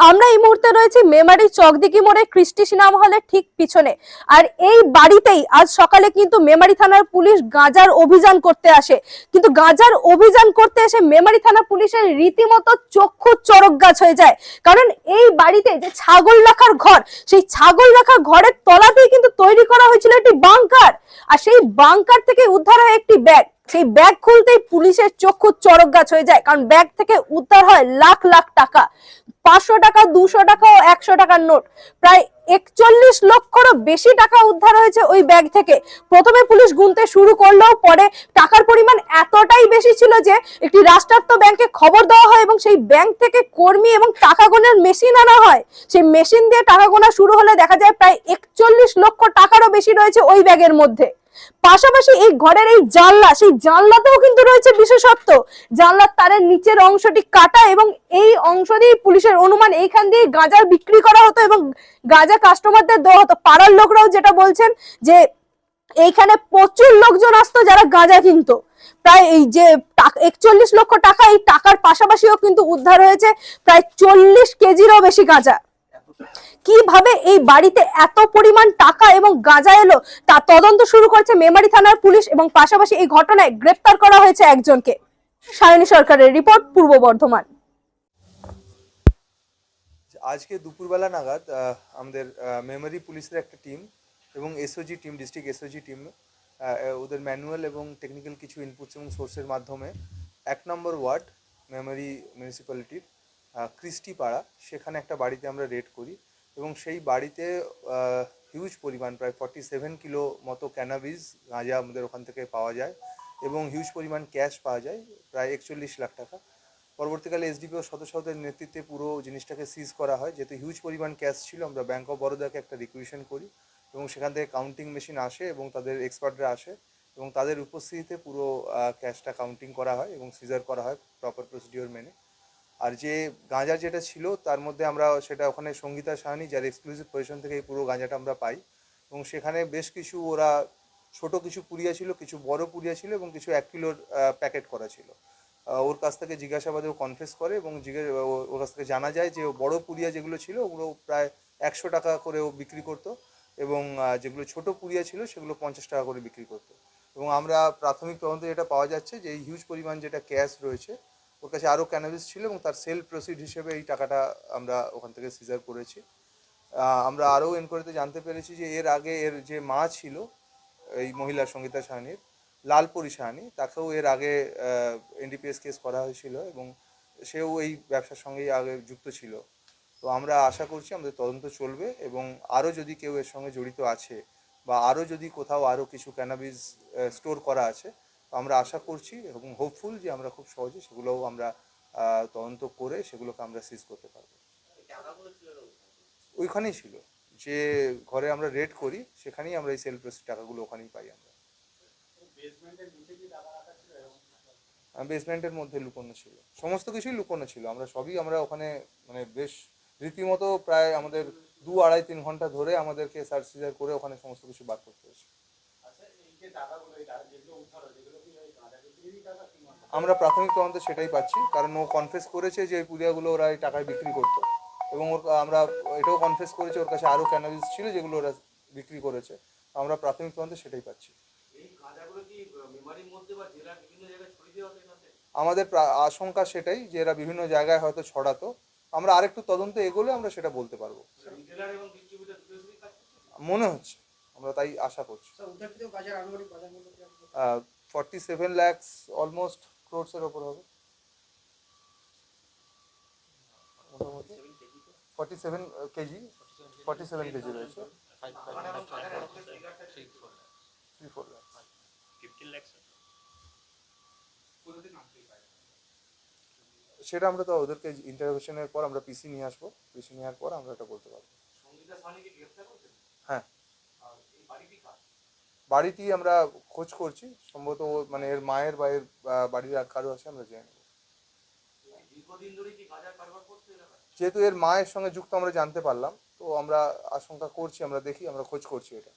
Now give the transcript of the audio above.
আমরা এই মুহূর্তে রয়েছি মেমারি চকদিঘি মোড়ে ক্রিস্টি সিনেমা হলের ঠিক পিছনে। আর এই বাড়িতেই আজ সকালে কিন্তু মেমারি থানার পুলিশ গাঁজার অভিযান করতে আসে। কিন্তু গাঁজার অভিযান করতে এসে মেমারি থানা পুলিশের রীতিমতো চক্ষু চড়ক গাছ হয়ে যায়। কারণ এই বাড়িতে যে ছাগল রাখার ঘর, সেই ছাগল রাখার ঘরের তলাতেই কিন্তু তৈরি করা হয়েছিল একটি বাংকার। আর সেই বাংকার থেকে উদ্ধার হয় একটি ব্যাগ। সেই ব্যাগ খুলতেই পুলিশের চক্ষু চড়ক গাছ হয়ে যায়, কারণ ব্যাগ থেকে উদ্ধার হয় লাখ লাখ টাকা। 500 টাকা, 200 টাকা ও 100 টাকার নোট, প্রায় 41 লক্ষেরও বেশি টাকা উদ্ধার হয়েছে ওই ব্যাগ থেকে। প্রথমে পুলিশ গুনতে শুরু করলেও পরে টাকার পরিমাণ এতটাই বেশি ছিল যে একটি রাষ্ট্রায়ত্ত ব্যাংকে খবর দেওয়া হয় এবং সেই ব্যাংক থেকে কর্মী এবং টাকা গোনার মেশিন আনা হয়। সেই মেশিন দিয়ে টাকা গোনা শুরু হলে দেখা যায় প্রায় 41 লক্ষ টাকারও বেশি রয়েছে ওই ব্যাগের মধ্যে। পাশাপাশি এই ঘরের এই জানলা, সেই জানলাতেও কিন্তু রয়েছে বিশেষত্ব। জানলার তারের নিচের অংশটি কাটা এবং এই অংশ দিয়ে পুলিশের অনুমান এইখান দিয়ে গাঁজা বিক্রি করা হতো এবং গাঁজা কাস্টমারদের দেওয়া হতো। পাড়ার লোকরাও যেটা বলছেন যে এইখানে প্রচুর লোকজন আসতো যারা গাঁজা কিনতো। প্রায় এই যে 41 লক্ষ টাকা, এই টাকার পাশাপাশিও কিন্তু উদ্ধার হয়েছে প্রায় 40 কেজিরও বেশি গাঁজা। কিভাবে এই বাড়িতে এত পরিমাণ টাকা এবং গাঁজা এলো তা তদন্ত শুরু করেছে মেমারি থানার পুলিশ এবং পাশাপাশি এই ঘটনায় গ্রেফতার করা হয়েছে একজনকে। সায়নী সরকারের রিপোর্ট, পূর্ব বর্ধমান। আজকে দুপুরবেলা নাগাদ আমাদের মেমারি পুলিশের একটা টিম এবং SOG team, district SOG team, ওদের ম্যানুয়াল এবং টেকনিক্যাল কিছু ইনপুটস এবং সোর্সের মাধ্যমে 1 নম্বর ওয়ার্ড মেমারি মিউনিসিপ্যালিটির ক্রিস্টি পাড়া, সেখানে একটা বাড়িতে আমরা রেড করি এবং সেই বাড়িতে হিউজ পরিমাণ প্রায় 47 কিলো মতো ক্যানাবিস গাঁজা আমাদের ওখান থেকে পাওয়া যায় এবং হিউজ পরিমাণ ক্যাশ পাওয়া যায় প্রায় 41 লাখ টাকা। পরবর্তীকালে এসডিপিও সদস্যদের নেতৃত্বে পুরো জিনিসটাকে সিজ করা হয়। যেহেতু হিউজ পরিমাণ ক্যাশ ছিল, আমরা ব্যাঙ্ক অফ বরোদাকে একটা রিকুইজিশন করি এবং সেখান থেকে কাউন্টিং মেশিন আসে এবং তাদের এক্সপার্টরা আসে এবং তাদের উপস্থিতিতে পুরো ক্যাশটা কাউন্টিং করা হয় এবং সিজার করা হয় প্রপার প্রসিডিওর মেনে। আর যে গাঁজা যেটা ছিল তার মধ্যে আমরা সেটা ওখানে সঙ্গীতা সাহানি, যার এক্সক্লুসিভ পজিশন থেকে এই পুরো গাঁজাটা আমরা পাই এবং সেখানে বেশ কিছু ওরা ছোট কিছু পুড়িয়া ছিল, কিছু বড় পুড়িয়া ছিল এবং কিছু 1 কিলোর প্যাকেট করা ছিল। ওর কাছ থেকে জিজ্ঞাসাবাদে ও কনফেস করে এবং ওর কাছ থেকে জানা যায় যে বড় পুড়িয়া যেগুলো ছিল ওগুলো প্রায় 100 টাকা করে ও বিক্রি করতো এবং যেগুলো ছোট পুড়িয়া ছিল সেগুলো 50 টাকা করে বিক্রি করতো। এবং আমরা প্রাথমিক তদন্তে যেটা পাওয়া যাচ্ছে যে এই হিউজ পরিমাণ যেটা ক্যাশ রয়েছে, ওর কাছে আরও ক্যানাবিস ছিল এবং তার সেল প্রসিড হিসেবে এই টাকাটা আমরা ওখান থেকে সিজার করেছি। আমরা আরও এনকোয়ারিতে জানতে পেরেছি যে এর আগে এর যে মা ছিল এই মহিলা সঙ্গীতা সাহানির, লালপরি সাহানি, তাকেও এর আগে এনডিপিএস কেস করা হয়েছিল এবং সেও এই ব্যবসার সঙ্গেই আগে যুক্ত ছিল। তো আমরা আশা করছি আমাদের তদন্ত চলবে এবং আরও যদি কেউ এর সঙ্গে জড়িত আছে বা আরও যদি কোথাও আরও কিছু ক্যানাবিস স্টোর করা আছে, তো আমরা আশা করছি এবং হোপফুল যে আমরা খুব সহজে সেগুলোও আমরা তদন্ত করে সেগুলোকে আমরা সিজ করতে পারবো। ওইখানেই ছিল, যে ঘরে আমরা রেড করি সেখানেই আমরা এই সেল প্রসিড টাকাগুলো ওখানেই পাই। আমরা বেসমেন্টের মধ্যে লুকোনো ছিল, সমস্ত কিছুই লুকোনো ছিল। আমরা ওখানে মানে বেশ রীতিমতো প্রায় আমাদের 2-2.5-3 ঘন্টা ধরে আমাদেরকে সার্চ সিজার করে ওখানে সমস্ত কিছু বার করতে হয়েছে। আমরা প্রাথমিক তদন্তে সেটাই পাচ্ছি, কারণ ও কনফেস করেছে যে এই পুড়িয়াগুলো ওরা এই টাকায় বিক্রি করতো এবং আমরা এটাও কনফেস করেছি ওর কাছে আরও ক্যানাবিস ছিল যেগুলো ওরা বিক্রি করেছে। আমরা প্রাথমিক তদন্তে সেটাই পাচ্ছি। আমাদের আশঙ্কা সেটাই যে এরা বিভিন্ন জায়গায় হয়তো ছড়াতো। আমরা আরেকটু তদন্তে এগোলে আমরা সেটা বলতে পারবো, মনে হচ্ছে, আমরা তাই আশা করছি। 47 lakhs অলমোস্ট ক্রোর্সের ওপর হবে মোটামুটি। 47 কেজি রয়েছে। 3-4 lakhs সেটা আমরা তো ওদেরকে ইন্টারভিউশনের পর আমরা পিসি নিয়ে আসবো, পিসি নেওয়ার পর আমরা এটা বলতে পারবো। হ্যাঁ, বাড়িটি আমরা খোঁজ করছি, সম্ভবত মানে এর মায়ের বা এর বাড়ির কারো আছে, আমরা জেনে নেব। যেহেতু এর মায়ের সঙ্গে যুক্ত আমরা জানতে পারলাম, তো আমরা আশঙ্কা করছি, আমরা দেখি, আমরা খোঁজ করছি এটা।